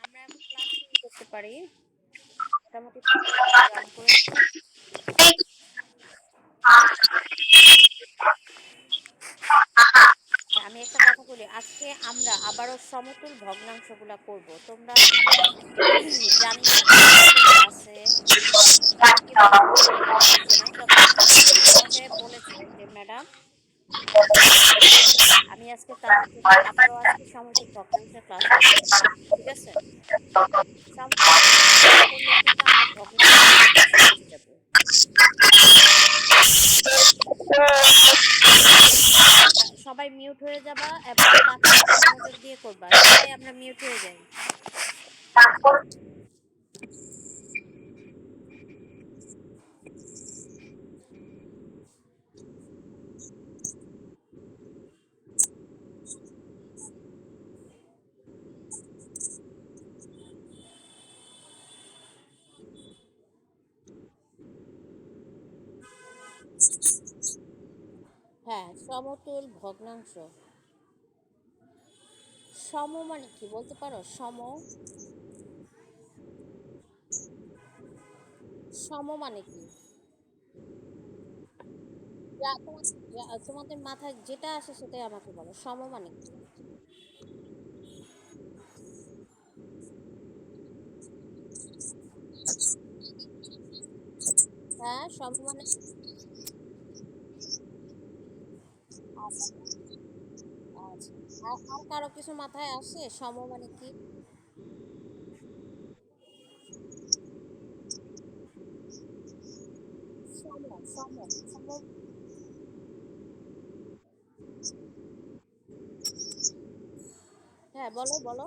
আমরা এখন ক্লাস শুরু করতে পারি। মোটামুটি রান করেছে। আমি একটা কথা বলি, আজকে আমরা আবারও সমতুল ভগ্নাংশগুলা করব। তোমরা জানি না ক্লাসে কিভাবে বুঝে নাই, তবে আমাকে বলেছে যে ম্যাডাম আমি আজকে তাদের জন্য আবারও আজকে সমতুল ভগ্নাংশের ক্লাস করব। ঠিক আছে, সমতুল ভগ্নাংশ করলে কিন্তু আমরা ভগ্নাংশ শিখে যাব। সবাই মিউট হয়ে যাবা এবং ক্লাসে মনোযোগ দিয়ে করবা। সবাই আমরা মিউট হয়ে যাই। হ্যাঁ, সমতুল ভগ্নাংশ। সম মানে কি বলতে পারো? সম মানে কি? তোমাদের মাথায় যেটা আসে সেটাই আমাকে বলো। সম মানে কি? হ্যাঁ, সম মানে আচ্ছা, আর কারো কিছু মাথায় আসে সম মানে কি? সম সম সম হ্যাঁ, বলো বলো।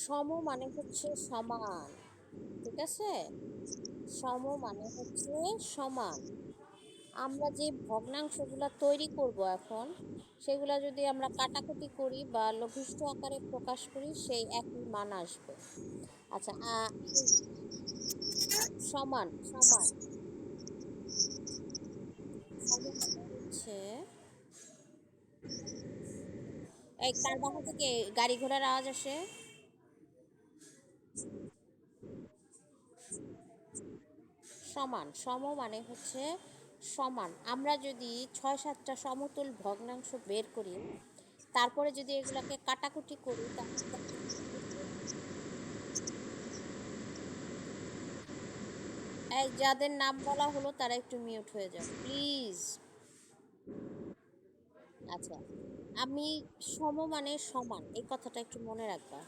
সম মানে হচ্ছে সমান, ঠিক আছে? সম মানে হচ্ছে সমান। আমরা যে ভগ্নাংশগুলা তৈরি করব এখন, সেগুলা যদি আমরা কাটাকুটি করি বা লঘিষ্ঠ আকারে প্রকাশ করি, সেই একই মান আসবে। আচ্ছা, সমান সমান সমান মানে হচ্ছে, এই কার বাসা থেকে গাড়ি ঘোড়ার আওয়াজ আসে? সমান মানে হচ্ছে সমান। আমরা যদি 6-7টা সমতুল ভগ্নাংশ বের করি, তারপরে যদি এগুলাকে কাটাকুটি করি, এই যাদের নাম বলা হলো তারা একটু মিউট হয়ে যাও প্লিজ। আচ্ছা, আমি মানে সমান এই কথাটা একটু মনে রাখবা,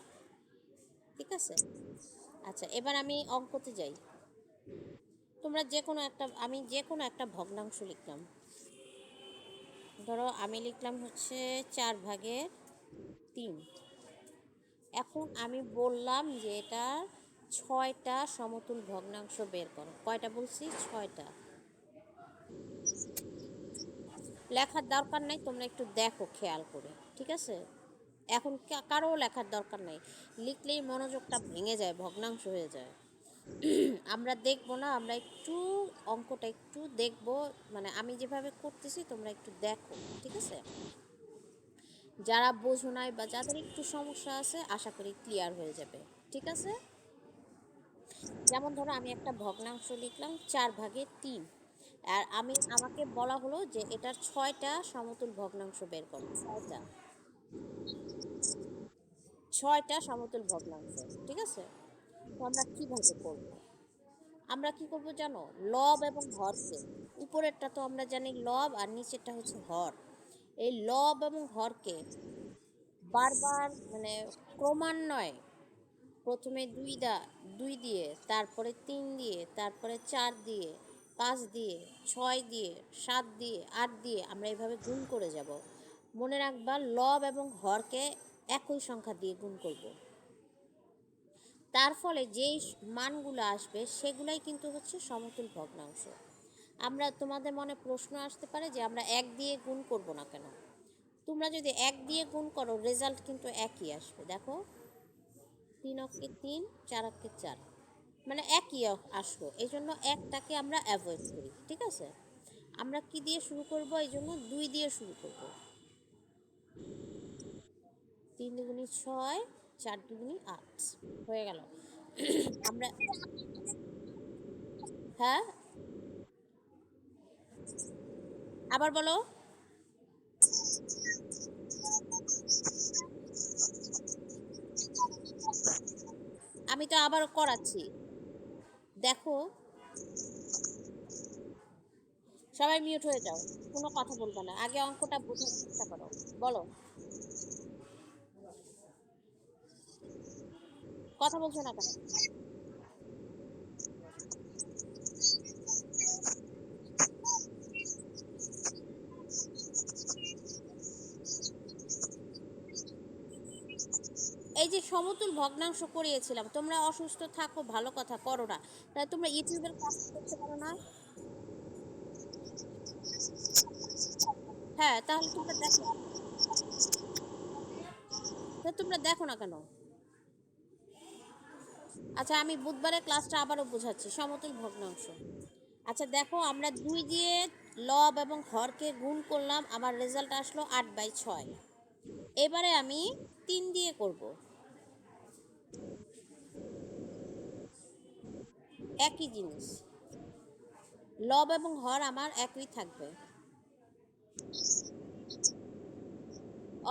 ঠিক আছে? আচ্ছা, এবার আমি অঙ্কতে যাই। তোমরা আমি যে কোনো একটা ভগ্নাংশ লিখলাম। ধরো আমি লিখলাম হচ্ছে 4/3। এখন আমি বললাম যে এটা 6টা সমতুল ভগ্নাংশ বের করো। কয়টা বলছি? 6টা। লেখার দরকার নাই, তোমরা একটু দেখো খেয়াল করে, ঠিক আছে? এখন কারো লেখার দরকার নাই, লিখলেই মনোযোগটা ভেঙে যায়, ভগ্নাংশ হয়ে যায়। আমরা দেখবো না, আমরা একটু অঙ্কটা একটু দেখবো, মানে আমি যেভাবে করতেছি তোমরা একটু দেখো, ঠিক আছে? যারা বোঝো নাই বা যাদের একটু সমস্যা আছে, আশা করি ক্লিয়ার হয়ে যাবে, ঠিক আছে? যেমন ধরো আমি একটা ভগ্নাংশ লিখলাম 4/3, আর আমাকে বলা হলো যে এটার 6টা সমতুল ভগ্নাংশ বের করো। 6টা সমতুল ভগ্নাংশ, ঠিক আছে? তো আমরা কিভাবে করব? আমরা কি করব জানো? লব এবং হরকে, উপরেরটা তো আমরা জানি লব আর নিচেরটা হচ্ছে হর। এই লব এবং হরকে বারবার, মানে ক্রমান্বয়ে, প্রথমে 2 দিয়ে, তারপরে 3 দিয়ে, তারপরে 4 দিয়ে, 5 দিয়ে, 6 দিয়ে, 7 দিয়ে, 8 দিয়ে আমরা এভাবে গুণ করে যাব। মনে রাখবা, লব এবং হরকে একই সংখ্যা দিয়ে গুণ করব। তার ফলে যেই মানগুলো আসবে সেগুলাই কিন্তু হচ্ছে সমতুল ভগ্নাংশ। তোমাদের মনে প্রশ্ন আসতে পারে যে আমরা 1 দিয়ে গুণ করব না কেন? তোমরা যদি 1 দিয়ে গুণ করো, রেজাল্ট কিন্তু একই আসবে। দেখো, 3 অক্ষে 3, 4 অক্ষে 4, মানে একই আসলো। এই জন্য একটাকে আমরা অ্যাভয়েড করি, ঠিক আছে? আমরা কি দিয়ে শুরু করব? এই জন্য 2 দিয়ে শুরু করব। 3 দুগুণী 6, 4 দুগুণী 8 হয়ে গেল। আমরা হ্যাঁ, আবার বলো। আমি তো আবার করাচ্ছি, দেখো। সবাই মিউট হয়ে যাও, কোনো কথা বলবে না, আগে অঙ্কটা বোঝার চেষ্টা করো। বলো, কথা বলছো না কেন? এই যে সমতুল ভগ্নাংশ করিয়েছিলাম, তোমরা অসুস্থ থাকো ভালো কথা, করো না, তাই তোমরা ইউটিউবের কাজ করতে পারো না? হ্যাঁ, তাহলে তোমরা দেখো, তা তোমরা দেখো না কেন? আচ্ছা, আমি বুধবারে ক্লাসটা আবারও বোঝাচ্ছি, সমতুল ভগ্নাংশ। আচ্ছা দেখো, আমরা 2 দিয়ে লব এবং হরকে গুণ করলাম, আমার রেজাল্ট আসলো 8/6। এবারে আমি 3 দিয়ে করব, একই জিনিস, লব এবং হর আমার একই থাকবে।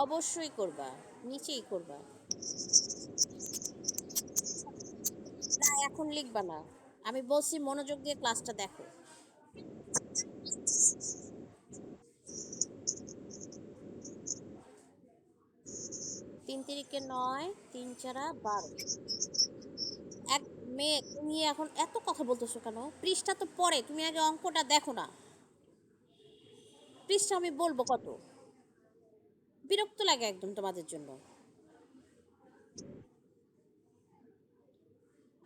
অবশ্যই করবা, নিচেই করবা। না, এখন লিখবা না, আমি বলছি মনোযোগ দিয়ে ক্লাসটা দেখো। 3 তিরিকে 9, 3 চারা 12। এক মেয়ে, তুমি এখন এত কথা বলতেছো কেন? পৃষ্ঠা তো পরে, তুমি আগে অঙ্কটা দেখো না। পৃষ্ঠা আমি বলবো কত, বিরক্ত লাগে একদম তোমাদের জন্য।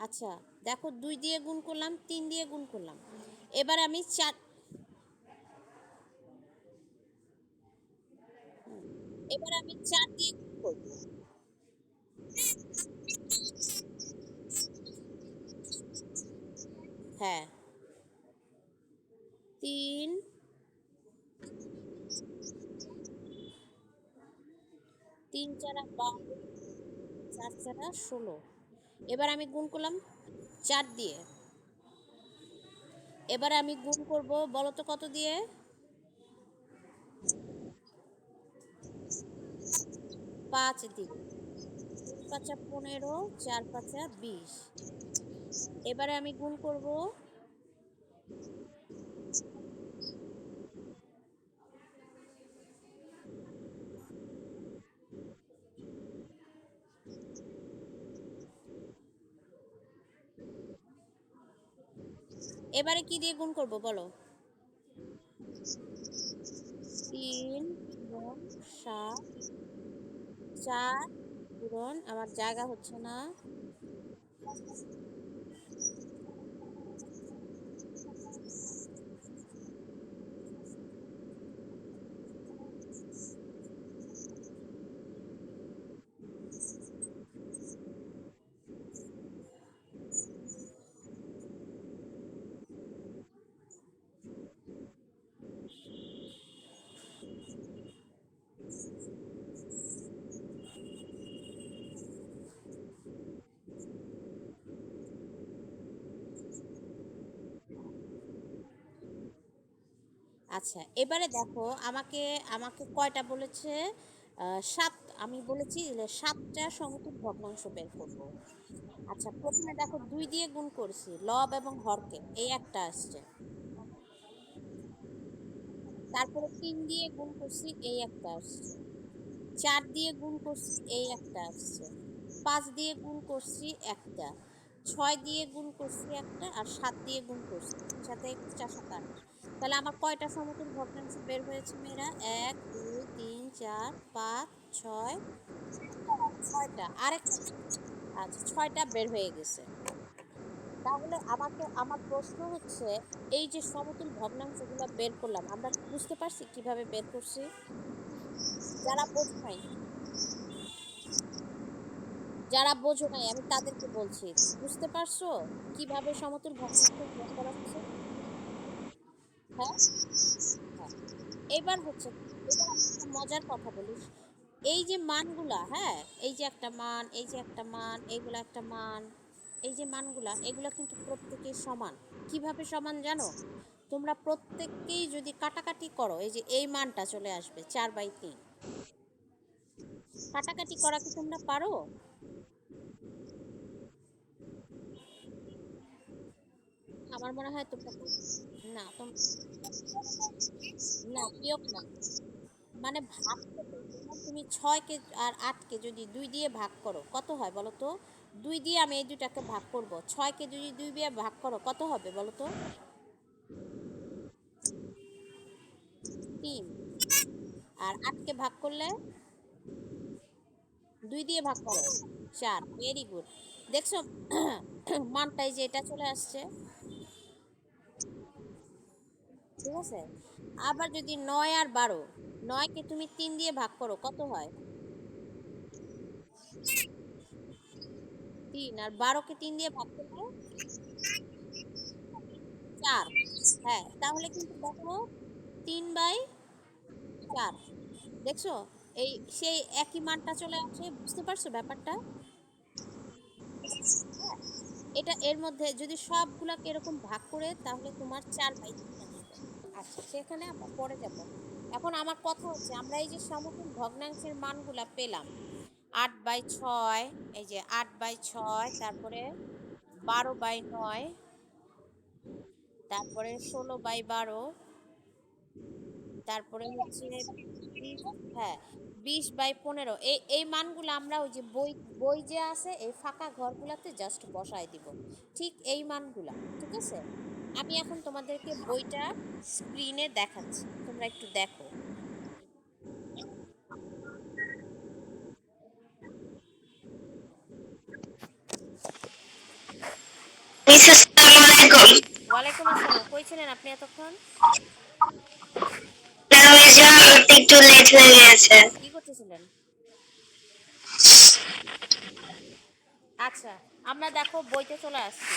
আচ্ছা দেখো, 2 দিয়ে গুণ করলাম, 3 দিয়ে গুণ করলাম, এবার আমি 4, এবার আমি 4 দিয়ে গুণ করব। হ্যাঁ, 3, 3 চারা 12, 4 চারা 16। এবার আমি গুণ করলাম 4 দিয়ে, এবারে আমি গুণ করব, বলো তো কত দিয়ে? 5 দিয়ে। 3 পাঁচা 15, 4 পাঁচা 20। এবারে আমি গুণ করব, এবারে কি দিয়ে গুণ করব বলো? 3 গুণ 7, 4 গুণ, আমার জায়গা হচ্ছে না, আচ্ছা এবারে দেখো, আমাকে আমাকে কয়টা বলেছে? 7, আমি বলেছি 7টা সমতুল ভগ্নাংশ বের করব। আচ্ছা প্রথমে দেখো, 2 দিয়ে গুণ করছি লব এবং হরকে, এই একটা আসছে। তারপরে 3 দিয়ে গুণ করছি, এই একটা আসছে। 4 দিয়ে গুণ করছি, এই একটা আসছে। 5 দিয়ে গুণ করছি একটা, 6 দিয়ে গুণ করছি একটা, আর 7 দিয়ে গুণ করছি, 3 সাথে 21, 4 সাথে 8। তাহলে আমার কয়টা সমতুল ভগ্নাংশ বের হয়েছে মেয়েরা? 1 2 3 4 5 6, 6টা, আরেকটা। আচ্ছা 6টা বের হয়ে গেছে। তাহলে আমাকে, আমার প্রশ্ন হচ্ছে, এই যে সমতুল ভগ্নাংশগুলো বের করলাম, আমরা বুঝতে পারছি কিভাবে বের করছি? যারা বোঝো নাই, যারা বোঝো নাই আমি তাদেরকে বলছি, বুঝতে পারছো কিভাবে সমতুল ভগ্নাংশ বের করা হচ্ছে? হ্যাঁ, হ্যাঁ। এবার হচ্ছে, এবার আমি একটা মজার কথা বলি, এই যে মানগুলা, হ্যাঁ, এই যে একটা মান, এই যে একটা মান, এইগুলা একটা মান, এই যে মানগুলা, এগুলা কিন্তু প্রত্যেকেই সমান। কিভাবে সমান জানো? তোমরা প্রত্যেককেই যদি কাটাকাটি করো, এই যে এই মানটা চলে আসবে 4/3। কাটাকাটি করা কি তোমরা পারো? আমার মনে হয় তোমরা না না, বিয়োগ না, মানে ভাগ করো। যেমন তুমি 6কে আর 8কে যদি 2 দিয়ে ভাগ করো কত হয় বলো তো? 2 দিয়ে আমি এই দুটাকে ভাগ করব, 6কে যদি 2 দিয়ে ভাগ করো কত হবে বলো তো? 3। আর 8কে ভাগ করলে 2 দিয়ে ভাগ করো, 4। Very good. দেখছো? মানটাই যে এটা চলে আসছে, ঠিক আছে। আবার যদি 9 আর 12, 9কে তুমি 3 দিয়ে ভাগ করো কত হয়? 3। আর 12কে 3 দিয়ে ভাগ করলে 4। হ্যাঁ, তাহলে কিন্তু দেখো 3/4। দেখছো? এই সেই একই মানটা চলে আসে, বুঝতে পারছো ব্যাপারটা? হ্যাঁ, এটা এর মধ্যে যদি সবগুলাকে এরকম ভাগ করে তাহলে তোমার 4/3 আসবে। আচ্ছা, সেখানে আমরা পরে যাব। এখন আমার কথা হচ্ছে, আমরা এই যে সমকোণ ভগ্নাংশের মানগুলা পেলাম, 8/6, এই যে 8/6, তারপরে 12/9, তারপরে 16/12, তারপরে হচ্ছে 20, হ্যাঁ, 20/15। এই এই মানগুলো আমরা ওই যে বই বই যে আছে এই ফাঁকা ঘরগুলাতে জাস্ট বসায় দিব, ঠিক এই মানগুলা। ঠিক আছে, আমি এখন তোমাদেরকে বইটা স্ক্রিনে দেখাচ্ছি, তোমরা একটু দেখো। ওয়ালাইকুম আসসালাম, কই ছিলেন আপনি এতক্ষণ? একটু লেট হয়ে গেছে। কি করতেছিলেন? আচ্ছা, আমরা দেখো বইতে চলে আসছি।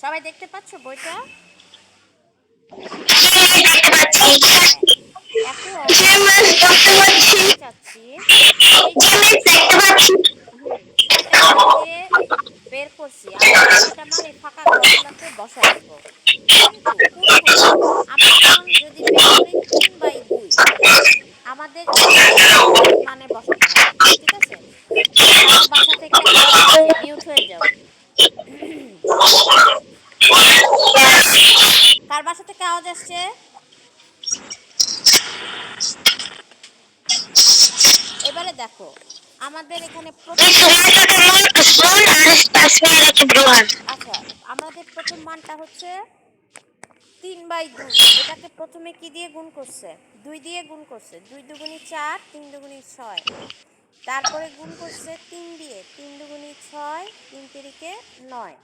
সবাই দেখতে পাচ্ছো বইটা? হ্যাঁ, এখন আমি চাচ্ছি এই যে আমরা ছয়টা মান যে বের করছি, আমরা এই ছয়টা মান এই ফাঁকা ঘরগুলোতে বসায় দিব। কিন্তু আমরা এখন যদি বের করি 3/2, আমাদের এই মানে বসাতে হবে। ঠিক আছে, কারো বাসা থেকে আওয়াজ আসছে, মিউট হয়ে যাও। কার বাসা থেকে আওয়াজ আসছে? এবারে দেখো, আমাদের এখানে আচ্ছা, আমাদের প্রথম মানটা হচ্ছে 3/2। এটাকে প্রথমে কি দিয়ে গুণ করছে? 2 দিয়ে গুণ করছে। 2 দুগুণী 4, 3 দুগুণী 6। তারপরে গুণ করছে 3 দিয়ে, 3 দুগুণী 6, 3 তিরিকে 9।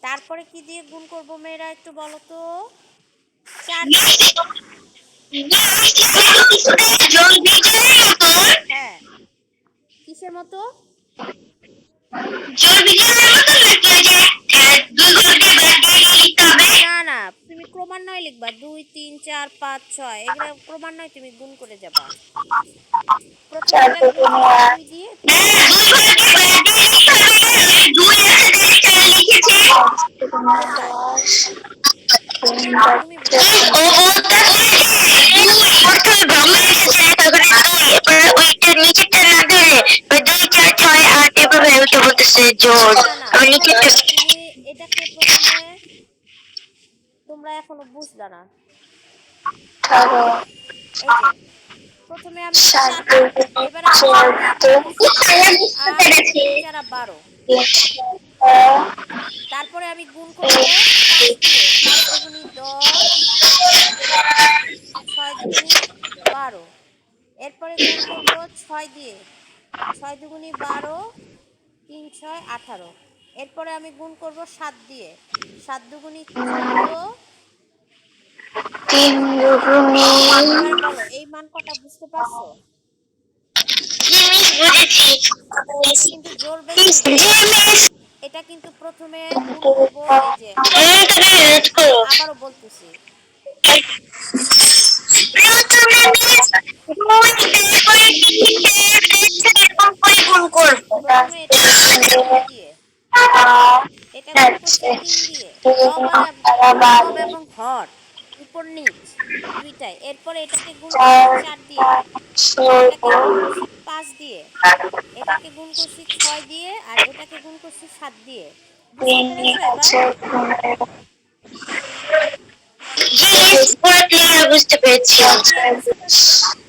তারপরে কি দিয়ে গুণ করব মেয়েরা একটু বলো তো? 4 দিয়ে। হ্যাঁ, কিসের মতো? না না, তুমি ক্রমান্বয়ে লিখবা, 2 3 4 5 6, এগুলা ক্রমান্বয়ে তুমি গুণ করে যাবা। প্রথমে এটা গুণ করবা 2 দিয়ে, কোথায়? তুমি না না, তুমি এটাকে প্রথমে, তোমরা এখনো বুঝলা না। এই যে প্রথমে আমি 4, এবার আমি 4 দিয়ে গুণ করছি, 4 8, 3 4 12। তারপরে আমি গুণ করব 5 দিয়ে, 5 দুগুণী 10, 6 দুগুণী 12। এরপরে গুণ করব 6 দিয়ে, 6 দুগুণী 12, 3 6 18। এরপরে আমি গুণ করব 7 দিয়ে, 7 দুগুণী 14, 3 দুগুণী। এবার বলো এই মান কটা বুঝতে পারছো? এটা কিন্তু জোর বেশি না। এটা কিন্তু প্রথমে গুণ করব, এই যে আমি আবারও বলতেছি, করছি 3 দিয়ে, রব এবং হর উপর নিচ দুইটাই। এরপরে এটাকে গুণ করছি 4 দিয়ে, এটাকে গুণ করছি 5 দিয়ে, এটাকে গুণ করছি 6 দিয়ে, আর এটাকে গুণ করছি 7 দিয়ে। বুঝতে পেরেছো এবার? জি, পুরো ক্লিয়ার বুঝতে পেরেছি। পুরো ক্লিয়ার বুঝতে পেরেছো?